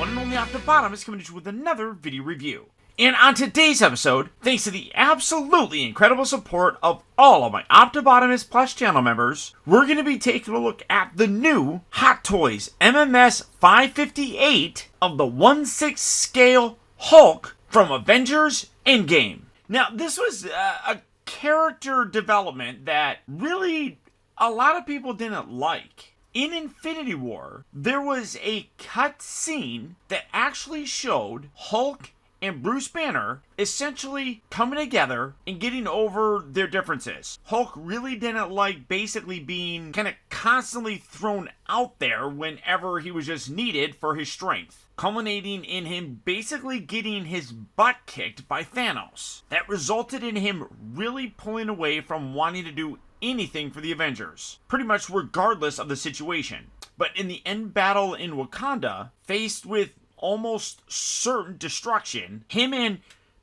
one and only Optibotimus coming at you with another video review. And on today's episode, thanks to the absolutely incredible support of all of my Optibotimus Plus channel members, we're going to be taking a look at the new Hot Toys MMS 558 of the 1/6 scale Hulk from Avengers Endgame. Now, this was a character development that really a lot of people didn't like. In Infinity War, there was a cut scene that actually showed Hulk and Bruce Banner essentially coming together and getting over their differences. Hulk really didn't like basically being kind of constantly thrown out there whenever he was just needed for his strength, culminating in him basically getting his butt kicked by Thanos. That resulted in him really pulling away from wanting to do anything for the Avengers, pretty much regardless of the situation. But in the end battle in Wakanda, faced with almost certain destruction, him and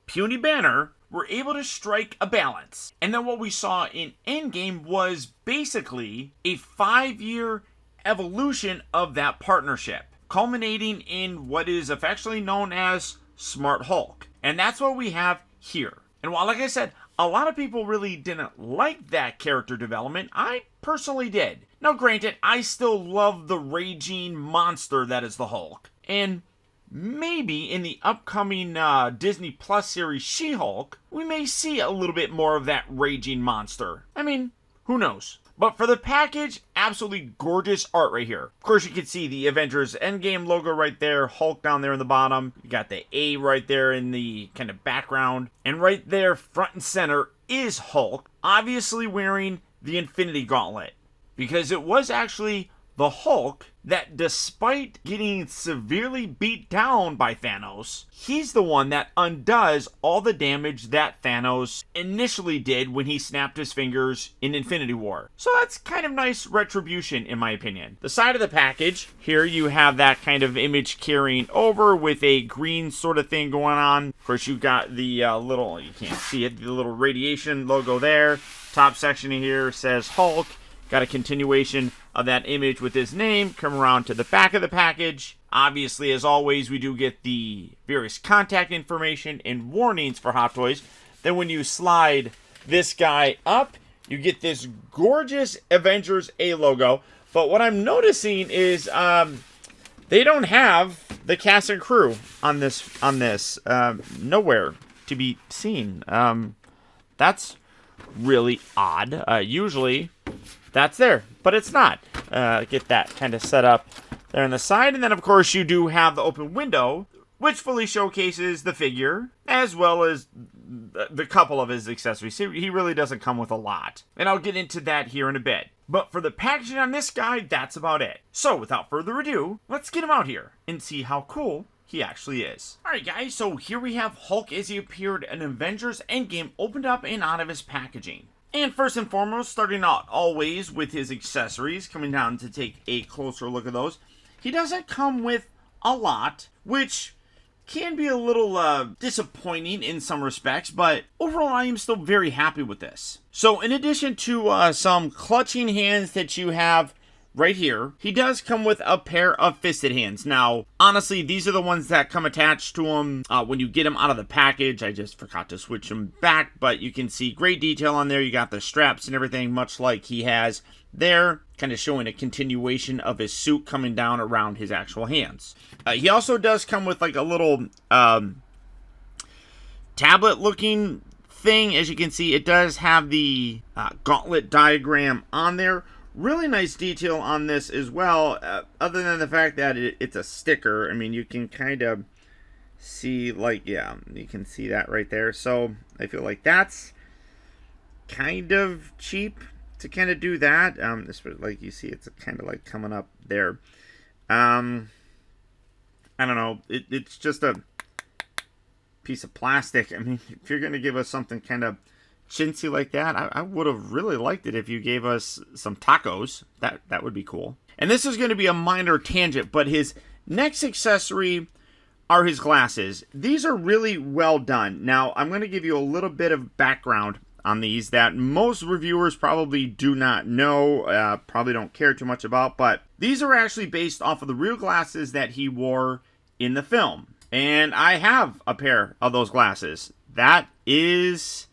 Puny Banner were able to strike a balance. And then what we saw in Endgame was basically a 5-year evolution of that partnership, culminating in what is affectionately known as Smart Hulk. And that's what we have here. And while, like I said, a lot of people really didn't like that character development, I personally did. Now granted, I still love the raging monster that is the Hulk. And maybe in the upcoming Disney Plus series She-Hulk, we may see a little bit more of that raging monster. I mean, who knows? But for the package, absolutely gorgeous art right here. Of course, you can see the Avengers Endgame logo right there, Hulk down there in the bottom. You got the A right there in the kind of background. And right there, front and center, is Hulk, obviously wearing the Infinity Gauntlet. Because it was actually the Hulk that, despite getting severely beat down by Thanos, he's the one that undoes all the damage that Thanos initially did when he snapped his fingers in Infinity War. So that's kind of nice retribution, in my opinion. The side of the package, here you have that kind of image carrying over with a green sort of thing going on. Of course, you got the little, you can't see it, the little radiation logo there. Top section here says Hulk. Got a continuation of that image with his name. Come around to the back of the package. Obviously, as always, we do get the various contact information and warnings for Hot Toys. Then when you slide this guy up, you get this gorgeous Avengers A logo. But what I'm noticing is they don't have the cast and crew on this. Nowhere to be seen. That's really odd. Usually that's there, but it's not. Get that kind of set up there on the side. And then, of course, you do have the open window, which fully showcases the figure, as well as the couple of his accessories. He really doesn't come with a lot. And I'll get into that here in a bit. But for the packaging on this guy, that's about it. So, without further ado, let's get him out here and see how cool he actually is. Alright guys, so here we have Hulk as he appeared in Avengers Endgame, opened up and out of his packaging. And first and foremost, starting out always with his accessories, coming down to take a closer look at those. He doesn't come with a lot, which can be a little disappointing in some respects, but overall I am still very happy with this. So in addition to some clutching hands that you have right here, he does come with a pair of fisted hands. Now, honestly, these are the ones that come attached to him when you get him out of the package. I just forgot to switch them back, but you can see great detail on there. You got the straps and everything, much like he has there, kind of showing a continuation of his suit coming down around his actual hands. He also does come with like a little tablet-looking thing. As you can see, it does have the gauntlet diagram on there. Really nice detail on this as well, other than the fact that it's a sticker. I mean, you can kind of see, like, yeah, you can see that right there. So I feel like that's kind of cheap to kind of do that. This, like you see, it's kind of like coming up there. I don't know. It's just a piece of plastic. I mean, if you're going to give us something kind of chintzy like that, I would have really liked it if you gave us some tacos. That would be cool. And this is going to be a minor tangent, but his next accessory are his glasses. These are really well done. Now, I'm going to give you a little bit of background on these that most reviewers probably do not know, probably don't care too much about, but these are actually based off of the real glasses that he wore in the film. And I have a pair of those glasses. That is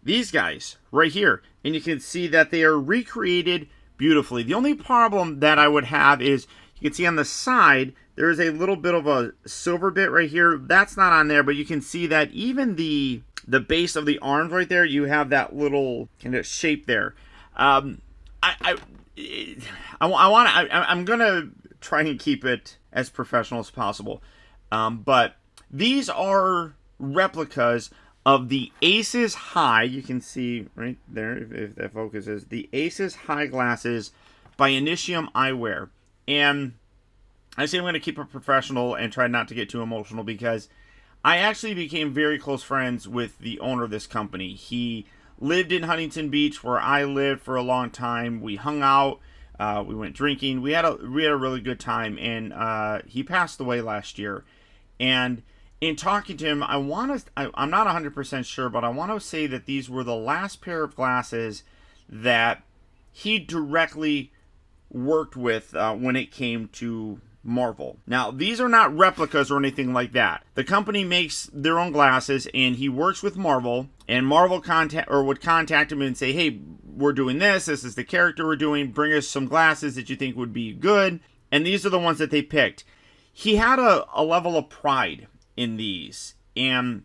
these guys right here. And you can see that they are recreated beautifully. The only problem that I would have is you can see on the side, there is a little bit of a silver bit right here. That's not on there, but you can see that even the base of the arms right there, you have that little kind of shape there. I'm gonna try and keep it as professional as possible. But these are replicas of the Aces High. You can see right there, if that focuses, the Aces High glasses by Initium Eyewear. And I say I'm going to keep it professional and try not to get too emotional, because I actually became very close friends with the owner of this company. He lived in Huntington Beach, where I lived for a long time. We hung out, we went drinking. We had a really good time, and he passed away last year. And in talking to him, I'm not 100% sure, but I want to say that these were the last pair of glasses that he directly worked with when it came to Marvel. Now, these are not replicas or anything like that. The company makes their own glasses, and he works with Marvel, and Marvel would contact him and say, hey, we're doing this. This is the character we're doing. Bring us some glasses that you think would be good. And these are the ones that they picked. He had a level of pride in these, and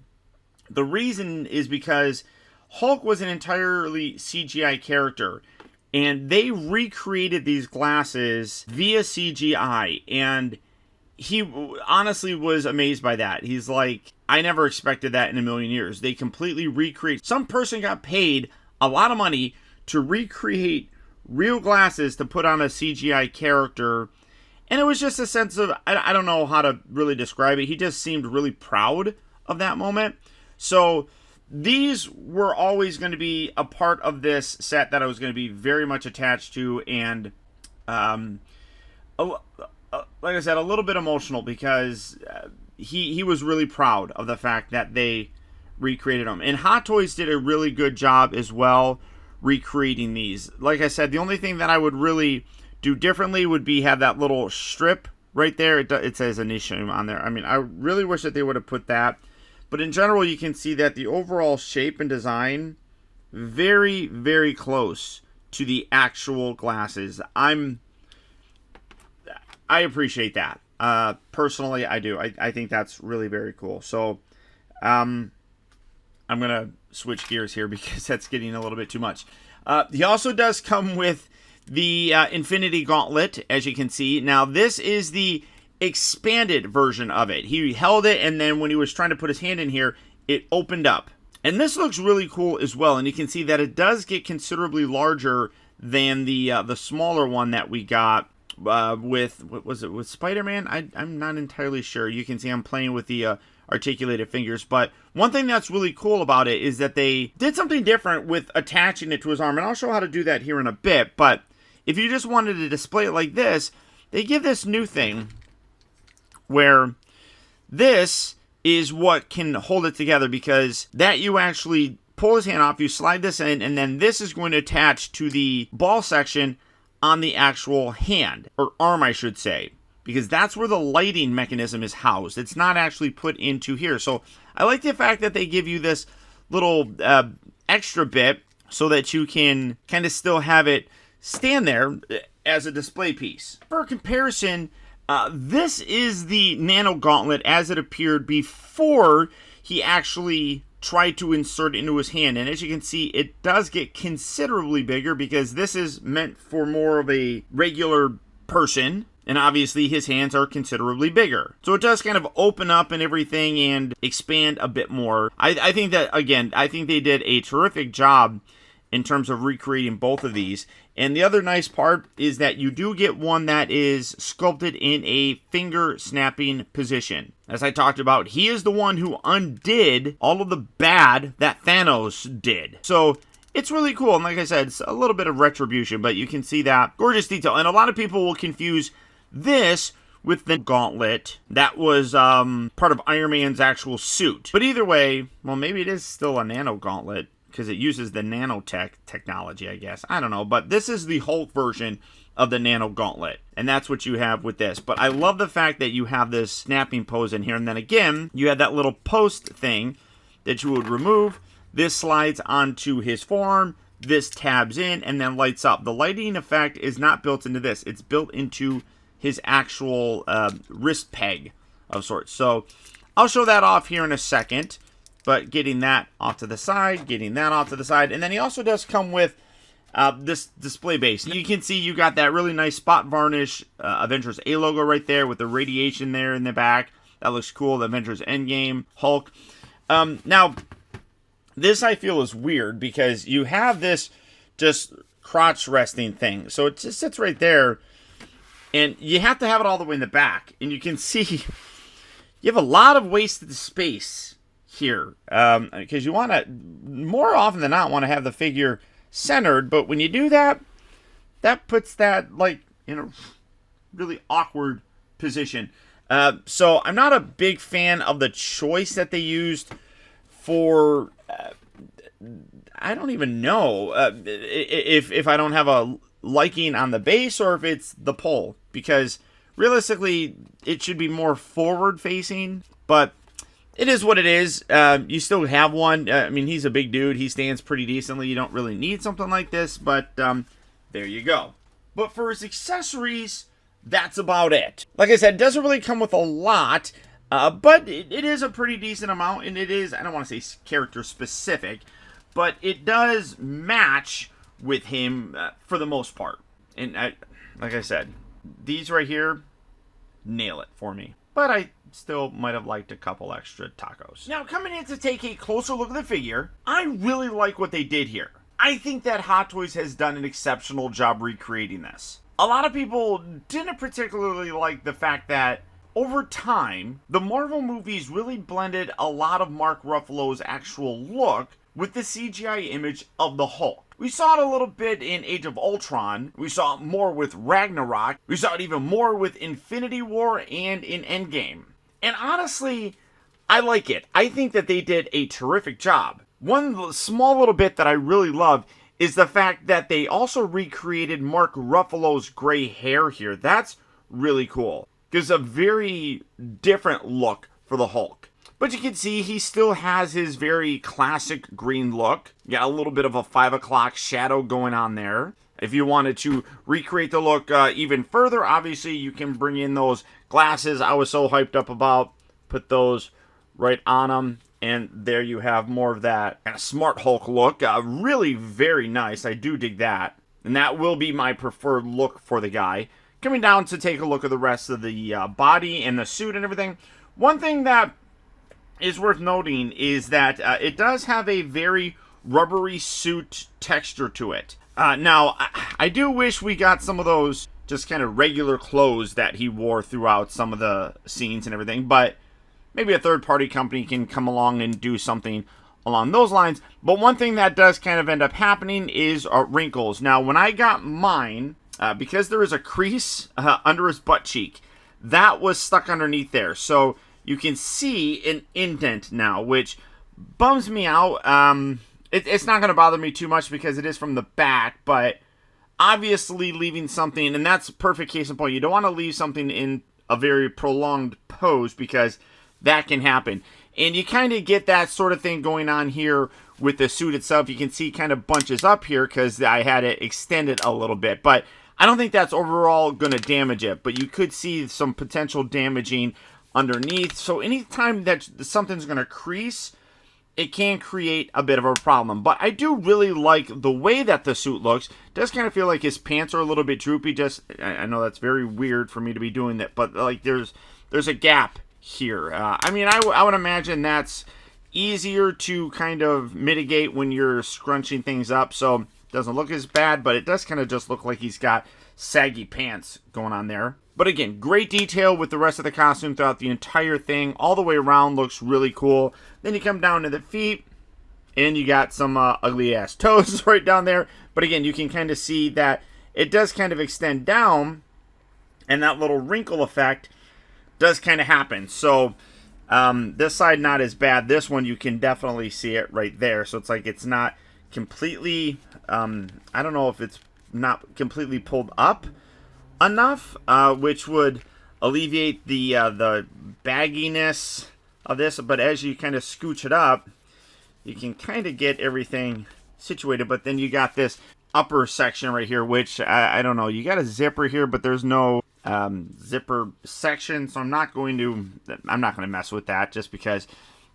the reason is because Hulk was an entirely CGI character, and they recreated these glasses via CGI, and he honestly was amazed by that. He's like, I never expected that in a million years. They completely recreate. Some person got paid a lot of money to recreate real glasses to put on a CGI character. And it was just a sense of, I don't know how to really describe it. He just seemed really proud of that moment. So these were always going to be a part of this set that I was going to be very much attached to. And like I said, a little bit emotional, because he was really proud of the fact that they recreated them. And Hot Toys did a really good job as well recreating these. Like I said, the only thing that I would really do differently would be have that little strip right there. It says Initium on there. I mean, I really wish that they would have put that. But in general, you can see that the overall shape and design, very, very close to the actual glasses. I appreciate that. Personally, I do. I think that's really very cool. So, I'm going to switch gears here because that's getting a little bit too much. He also does come with the Infinity Gauntlet, as you can see. Now, this is the expanded version of it. He held it, and then when he was trying to put his hand in here, it opened up. And this looks really cool as well, and you can see that it does get considerably larger than the smaller one that we got with, what was it, with Spider-Man? I'm not entirely sure. You can see I'm playing with the articulated fingers, but one thing that's really cool about it is that they did something different with attaching it to his arm, and I'll show how to do that here in a bit. But if you just wanted to display it like this, they give this new thing where this is what can hold it together, because that you actually pull his hand off, you slide this in, and then this is going to attach to the ball section on the actual hand, or arm I should say, because that's where the lighting mechanism is housed. It's not actually put into here. So I like the fact that they give you this little extra bit so that you can kind of still have it stand there as a display piece. For comparison, this is the Nano Gauntlet as it appeared before he actually tried to insert it into his hand. And as you can see, it does get considerably bigger, because this is meant for more of a regular person, and obviously his hands are considerably bigger. So it does kind of open up and everything and expand a bit more. I think that, again, I think they did a terrific job in terms of recreating both of these. And the other nice part is that you do get one that is sculpted in a finger snapping position. As I talked about, he is the one who undid all of the bad that Thanos did. So it's really cool. And like I said, it's a little bit of retribution, but you can see that gorgeous detail. And a lot of people will confuse this with the gauntlet that was part of Iron Man's actual suit. But either way, well, maybe it is still a nano gauntlet, because it uses the nanotech technology, I guess. I don't know. But this is the Hulk version of the Nano Gauntlet. And that's what you have with this. But I love the fact that you have this snapping pose in here. And then again, you have that little post thing that you would remove. This slides onto his forearm. This tabs in and then lights up. The lighting effect is not built into this. It's built into his actual wrist peg of sorts. So I'll show that off here in a second. But getting that off to the side, getting that off to the side. And then he also does come with this display base. You can see you got that really nice spot varnish Avengers A logo right there with the radiation there in the back. That looks cool. The Avengers Endgame Hulk. Now, this I feel is weird because you have this just crotch resting thing. So it just sits right there. And you have to have it all the way in the back. And you can see you have a lot of wasted space here. Because you want to, more often than not, want to have the figure centered. But when you do that, that puts that like in a really awkward position. So I'm not a big fan of the choice that they used for... I don't even know if I don't have a liking on the base or if it's the pole, because realistically it should be more forward facing, but it is what it is. You still have one. I mean, he's a big dude. He stands pretty decently. You don't really need something like this, but there you go. But for his accessories, that's about it. Like I said, it doesn't really come with a lot, but it is a pretty decent amount, and it is, I don't want to say character specific, but it does match with him for the most part. And like I said, these right here nail it for me. But I still might have liked a couple extra tacos. Now, coming in to take a closer look at the figure, I really like what they did here. I think that Hot Toys has done an exceptional job recreating this. A lot of people didn't particularly like the fact that over time, the Marvel movies really blended a lot of Mark Ruffalo's actual look with the CGI image of the Hulk. We saw it a little bit in Age of Ultron. We saw it more with Ragnarok. We saw it even more with Infinity War and in Endgame. And honestly, I like it. I think that they did a terrific job. One small little bit that I really love is the fact that they also recreated Mark Ruffalo's gray hair here. That's really cool. Gives a very different look for the Hulk. But you can see he still has his very classic green look. You got a little bit of a 5 o'clock shadow going on there. If you wanted to recreate the look even further, obviously you can bring in those glasses I was so hyped up about. Put those right on him. And there you have more of that kind of smart Hulk look. Really very nice. I do dig that. And that will be my preferred look for the guy. Coming down to take a look at the rest of the body and the suit and everything. One thing that is worth noting is that it does have a very rubbery suit texture to it. Now, I do wish we got some of those just kind of regular clothes that he wore throughout some of the scenes and everything, but maybe a third-party company can come along and do something along those lines. But one thing that does kind of end up happening is wrinkles. Now, when I got mine, because there is a crease under his butt cheek, that was stuck underneath there. So you can see an indent now, which bums me out. It's not going to bother me too much because it is from the back, but obviously leaving something, and that's a perfect case in point. You don't want to leave something in a very prolonged pose because that can happen. And you kind of get that sort of thing going on here with the suit itself. You can see it kind of bunches up here because I had it extended a little bit, but I don't think that's overall going to damage it, but you could see some potential damaging underneath. So anytime that something's going to crease, it can create a bit of a problem. But I do really like the way that the suit looks. It does kind of feel like his pants are a little bit droopy. I know that's very weird for me to be doing that, but like there's a gap here. I mean, I would imagine that's easier to kind of mitigate when you're scrunching things up, so it doesn't look as bad, but it does kind of just look like he's got saggy pants going on there. But again, great detail with the rest of the costume throughout the entire thing. All the way around looks really cool. Then you come down to the feet, and you got some ugly-ass toes right down there. But again, you can kind of see that it does kind of extend down, and that little wrinkle effect does kind of happen. So this side not as bad. This one you can definitely see it right there. So it's like it's not completely, I don't know if it's not completely pulled up, enough, which would alleviate the bagginess of this. But as you kind of scooch it up, you can kind of get everything situated. But then you got this upper section right here, which I don't know. You got a zipper here, but there's no zipper section, so I'm not going to mess with that just because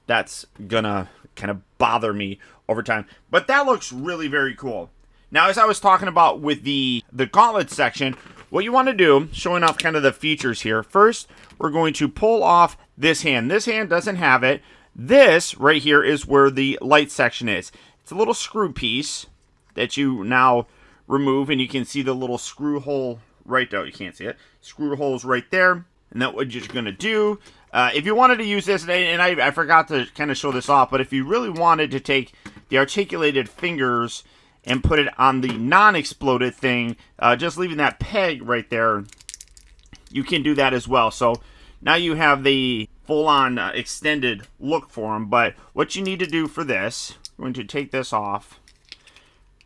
that's gonna kind of bother me over time. But that looks really very cool. Now, as I was talking about with the Gauntlet section, what you want to do, showing off kind of the features here, first we're going to pull off this hand. This hand doesn't have it. This right here is where the light section is. It's a little screw piece that you now remove, and you can see the little screw hole right there. You can't see it. Screw holes right there. And that's what you're going to do. If you wanted to use this, and I forgot to kind of show this off, but if you really wanted to take the articulated fingers and put it on the non-exploded thing, just leaving that peg right there, you can do that as well. So now you have the full-on extended look for them. But what you need to do for this, I'm going to take this off,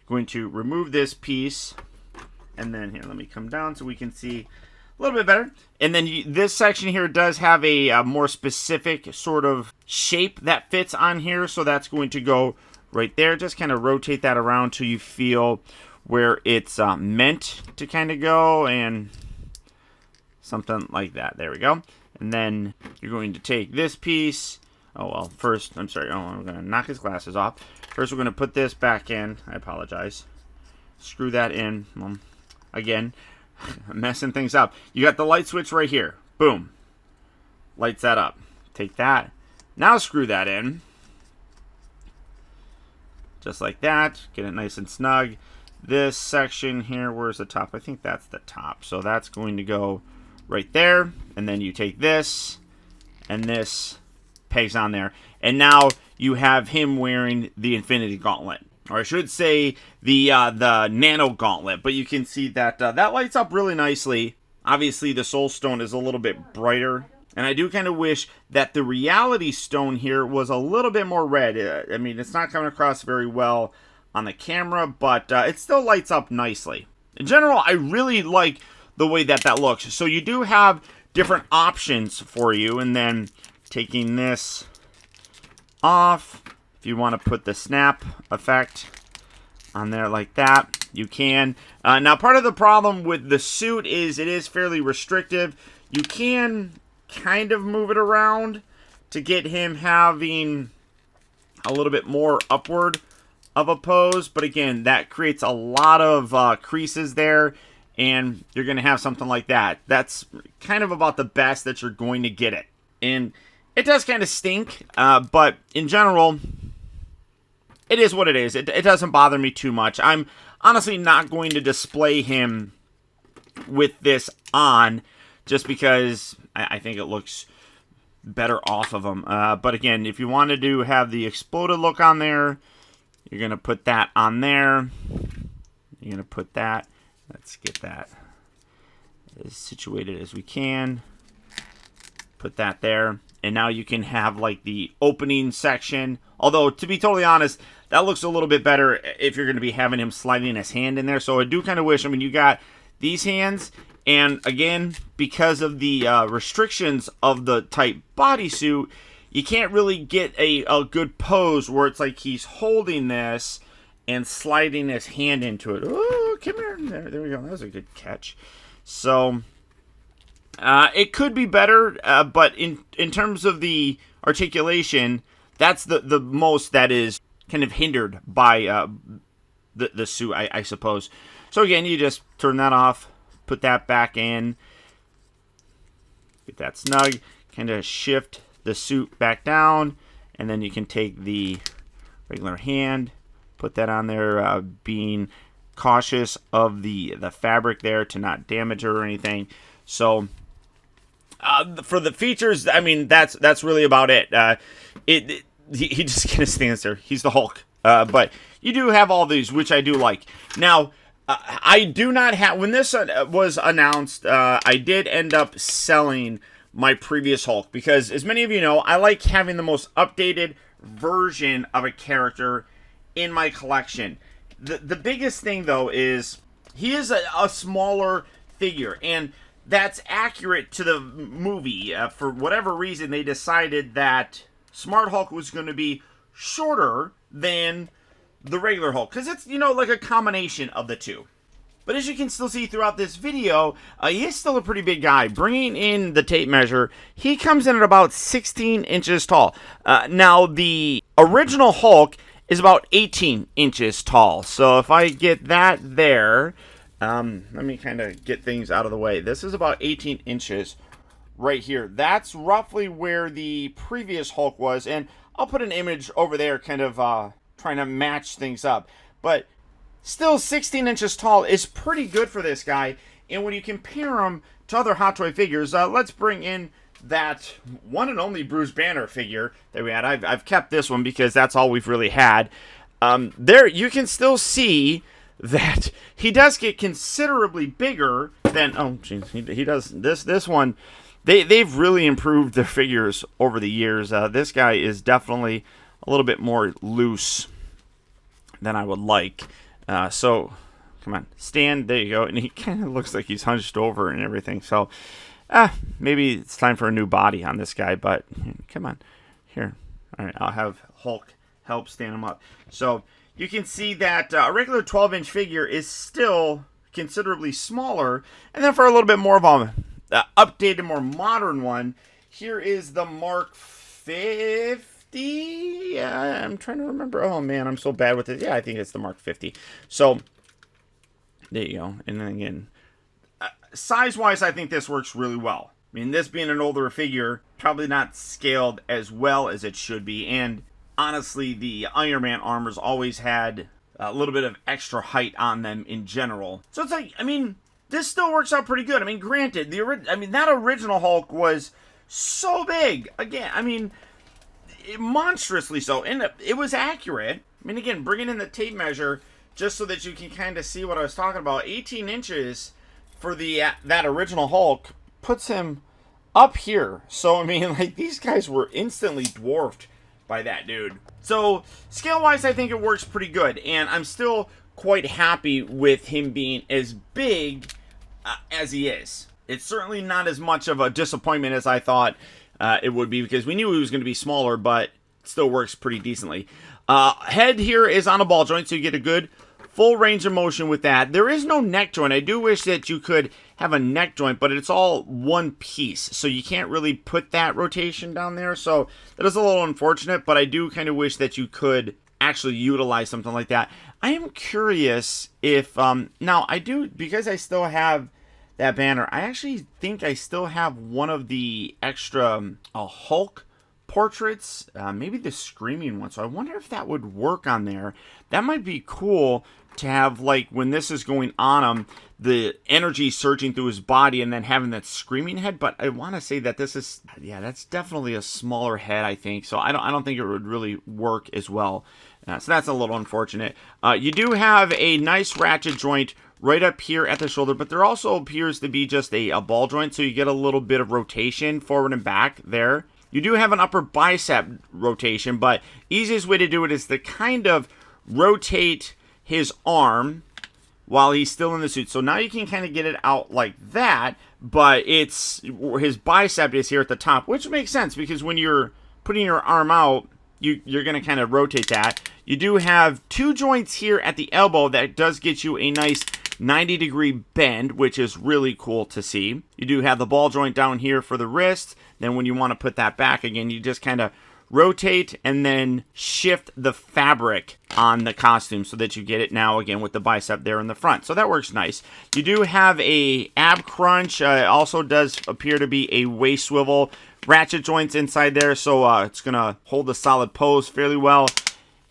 going to remove this piece, and then here, let me come down so we can see a little bit better. And then this section here does have a more specific sort of shape that fits on here, so that's going to go right there. Just kind of rotate that around till you feel where it's meant to kind of go, and something like that. There we go. And then you're going to take this piece. Oh, well, first, I'm sorry. Oh, I'm going to knock his glasses off. First, we're going to put this back in. I apologize. Screw that in. Again, messing things up. You got the light switch right here. Boom. Lights that up. Take that. Now screw that in. Just like that. Get it nice and snug. This section here, where's the top? I think that's the top. So that's going to go right there. And then you take this, and this pegs on there. And now you have him wearing the Infinity Gauntlet. Or I should say the Nano Gauntlet. But you can see that that lights up really nicely. Obviously, the Soul Stone is a little bit brighter. And I do kind of wish that the Reality Stone here was a little bit more red. I mean, it's not coming across very well on the camera, but it still lights up nicely. In general, I really like the way that that looks. So you do have different options for you. And then taking this off, if you want to put the snap effect on there like that, you can. Now, part of the problem with the suit is it is fairly restrictive. You can kind of move it around to get him having a little bit more upward of a pose. But again, that creates a lot of creases there, and you're going to have something like that. That's kind of about the best that you're going to get it. And it does kind of stink, but in general, it is what it is. It doesn't bother me too much. I'm honestly not going to display him with this on just because I think it looks better off of him. But again, if you wanted to have the exploded look on there, you're going to put that on there. You're going to put that. Let's get that as situated as we can. Put that there. And now you can have like the opening section. Although, to be totally honest, that looks a little bit better if you're going to be having him sliding his hand in there. So I do kind of wish, I mean, you got these hands. And again, because of the restrictions of the type bodysuit, you can't really get a good pose where it's like he's holding this and sliding his hand into it. Oh, come here. There we go. That was a good catch. So it could be better, but in terms of the articulation, that's the most that is kind of hindered by the suit, I suppose. So again, you just turn that off, put that back in, get that snug, kind of shift the suit back down, and then you can take the regular hand, put that on there, being cautious of the fabric there to not damage it or anything. So for the features, I mean, that's really about it. He just kind of stands there. He's the Hulk. But you do have all these, which I do like. Now, I do not have, when this was announced, I did end up selling my previous Hulk, because as many of you know, I like having the most updated version of a character in my collection. The biggest thing though is he is a smaller figure, and that's accurate to the movie. For whatever reason, they decided that Smart Hulk was going to be shorter than the regular Hulk, because it's, you know, like a combination of the two. But as you can still see throughout this video, he is still a pretty big guy. Bringing in the tape measure, he comes in at about 16 inches tall. Now, the original Hulk is about 18 inches tall. So if I get that there, let me kind of get things out of the way. This is about 18 inches right here. That's roughly where the previous Hulk was. And I'll put an image over there kind of trying to match things up. But still, 16 inches tall is pretty good for this guy. And when you compare him to other Hot Toy figures, let's bring in that one and only Bruce Banner figure that we had. I've kept this one because that's all we've really had. There, you can still see that he does get considerably bigger than... Oh, jeez, he does. This one, they've really improved their figures over the years. This guy is definitely a little bit more loose than I would like. So, come on, stand, there you go. And he kind of looks like he's hunched over and everything. So, maybe it's time for a new body on this guy, but come on, here. All right, I'll have Hulk help stand him up. So, you can see that a regular 12-inch figure is still considerably smaller. And then for a little bit more of a updated, more modern one, here is the Mark 50. I'm trying to remember. Oh, man, I'm so bad with it. Yeah, I think it's the Mark 50. So, there you go. And then again, size-wise, I think this works really well. I mean, this being an older figure, probably not scaled as well as it should be. And honestly, the Iron Man armors always had a little bit of extra height on them in general. So it's like, I mean, this still works out pretty good. I mean, granted, that original Hulk was so big. Again, I mean, monstrously so, and it was accurate. I mean, again, bringing in the tape measure just so that you can kind of see what I was talking about. 18 inches for that original Hulk puts him up here. So I mean, like, these guys were instantly dwarfed by that dude. So scale wise, I think it works pretty good, and I'm still quite happy with him being as big as he is. It's certainly not as much of a disappointment as I thought it would be, because we knew he was going to be smaller, but it still works pretty decently. Head here is on a ball joint, so you get a good full range of motion with that. There is no neck joint. I do wish that you could have a neck joint, but it's all one piece, so you can't really put that rotation down there. So that is a little unfortunate, but I do kind of wish that you could actually utilize something like that. I am curious if, now I do, because I still have that banner, I actually think I still have one of the extra Hulk portraits, maybe the Screaming one. So I wonder if that would work on there. That might be cool to have, like, when this is going on him, the energy surging through his body and then having that screaming head. But I want to say that this is, yeah, that's definitely a smaller head, I think. So I don't think it would really work as well. So that's a little unfortunate. You do have a nice ratchet joint right up here at the shoulder, but there also appears to be just a ball joint, so you get a little bit of rotation forward and back there. You do have an upper bicep rotation, but easiest way to do it is to kind of rotate his arm while he's still in the suit. So now you can kind of get it out like that, but it's his bicep is here at the top, which makes sense because when you're putting your arm out, you're going to kind of rotate that. You do have two joints here at the elbow that does get you a nice 90-degree bend, which is really cool to see. You do have the ball joint down here for the wrist. Then when you want to put that back again, you just kind of rotate and then shift the fabric on the costume so that you get it now again with the bicep there in the front. So that works nice. You do have a ab crunch. Also does appear to be a waist swivel. Ratchet joints inside there, so it's going to hold a solid pose fairly well.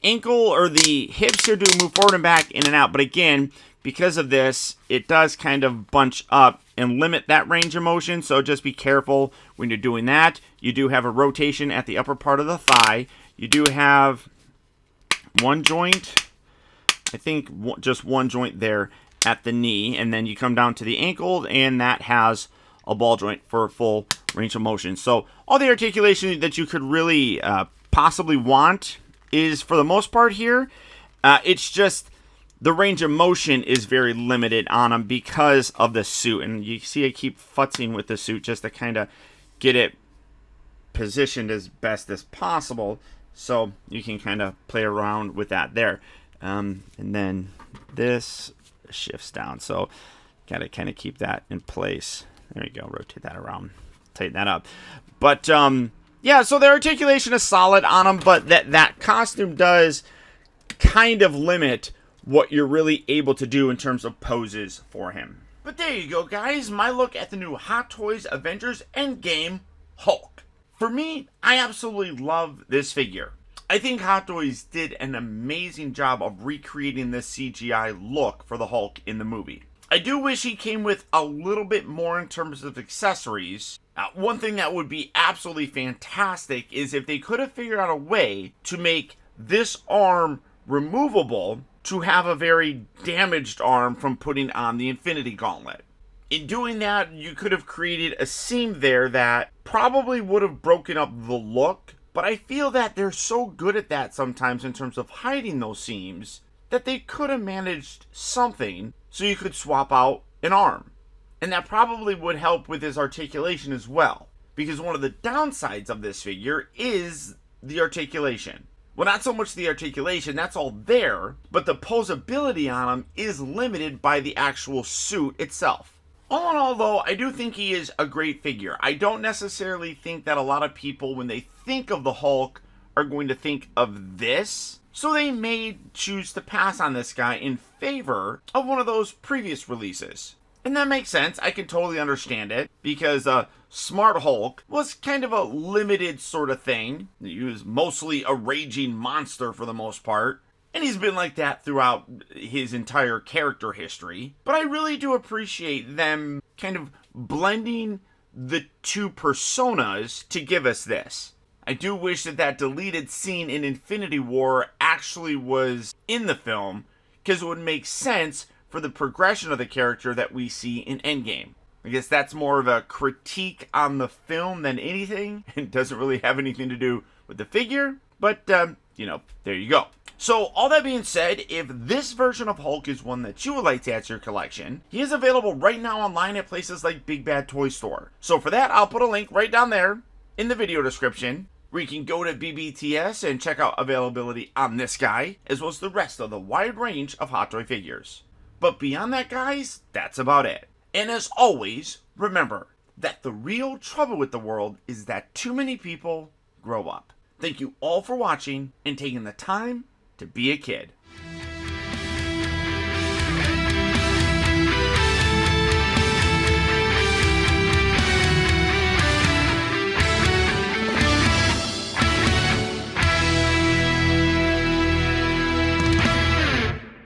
Ankle or the hips here do move forward and back, in and out. But again, because of this, it does kind of bunch up and limit that range of motion, so just be careful when you're doing that. You do have a rotation at the upper part of the thigh. You do have one joint, I think just one joint there at the knee, and then you come down to the ankle, and that has a ball joint for a full range of motion. So all the articulation that you could really possibly want is, for the most part here, it's just the range of motion is very limited on him because of the suit. And you see I keep futzing with the suit just to kind of get it positioned as best as possible. So you can kind of play around with that there. And then this shifts down. So got to kind of keep that in place. There you go. Rotate that around. Tighten that up. But, yeah, so the articulation is solid on him, but that costume does kind of limit what you're really able to do in terms of poses for him. But there you go, guys. My look at the new Hot Toys Avengers Endgame Hulk. For me, I absolutely love this figure. I think Hot Toys did an amazing job of recreating this CGI look for the Hulk in the movie. I do wish he came with a little bit more in terms of accessories. One thing that would be absolutely fantastic is if they could have figured out a way to make this arm removable to have a very damaged arm from putting on the Infinity Gauntlet. In doing that, you could have created a seam there that probably would have broken up the look, but I feel that they're so good at that sometimes in terms of hiding those seams that they could have managed something so you could swap out an arm. And that probably would help with his articulation as well, because one of the downsides of this figure is the articulation. Well, not so much the articulation, that's all there, but the posability on him is limited by the actual suit itself. All in all, though, I do think he is a great figure. I don't necessarily think that a lot of people, when they think of the Hulk, are going to think of this. So they may choose to pass on this guy in favor of one of those previous releases. And that makes sense. I can totally understand it, because Smart Hulk was kind of a limited sort of thing. He was mostly a raging monster for the most part. And he's been like that throughout his entire character history. But I really do appreciate them kind of blending the two personas to give us this. I do wish that deleted scene in Infinity War actually was in the film, because it would make sense for the progression of the character that we see in Endgame. I guess that's more of a critique on the film than anything. It doesn't really have anything to do with the figure, but, there you go. So, all that being said, if this version of Hulk is one that you would like to add to your collection, he is available right now online at places like Big Bad Toy Store. So for that, I'll put a link right down there in the video description, where you can go to BBTS and check out availability on this guy, as well as the rest of the wide range of Hot Toy figures. But beyond that, guys, that's about it. And as always, remember that the real trouble with the world is that too many people grow up. Thank you all for watching and taking the time to be a kid.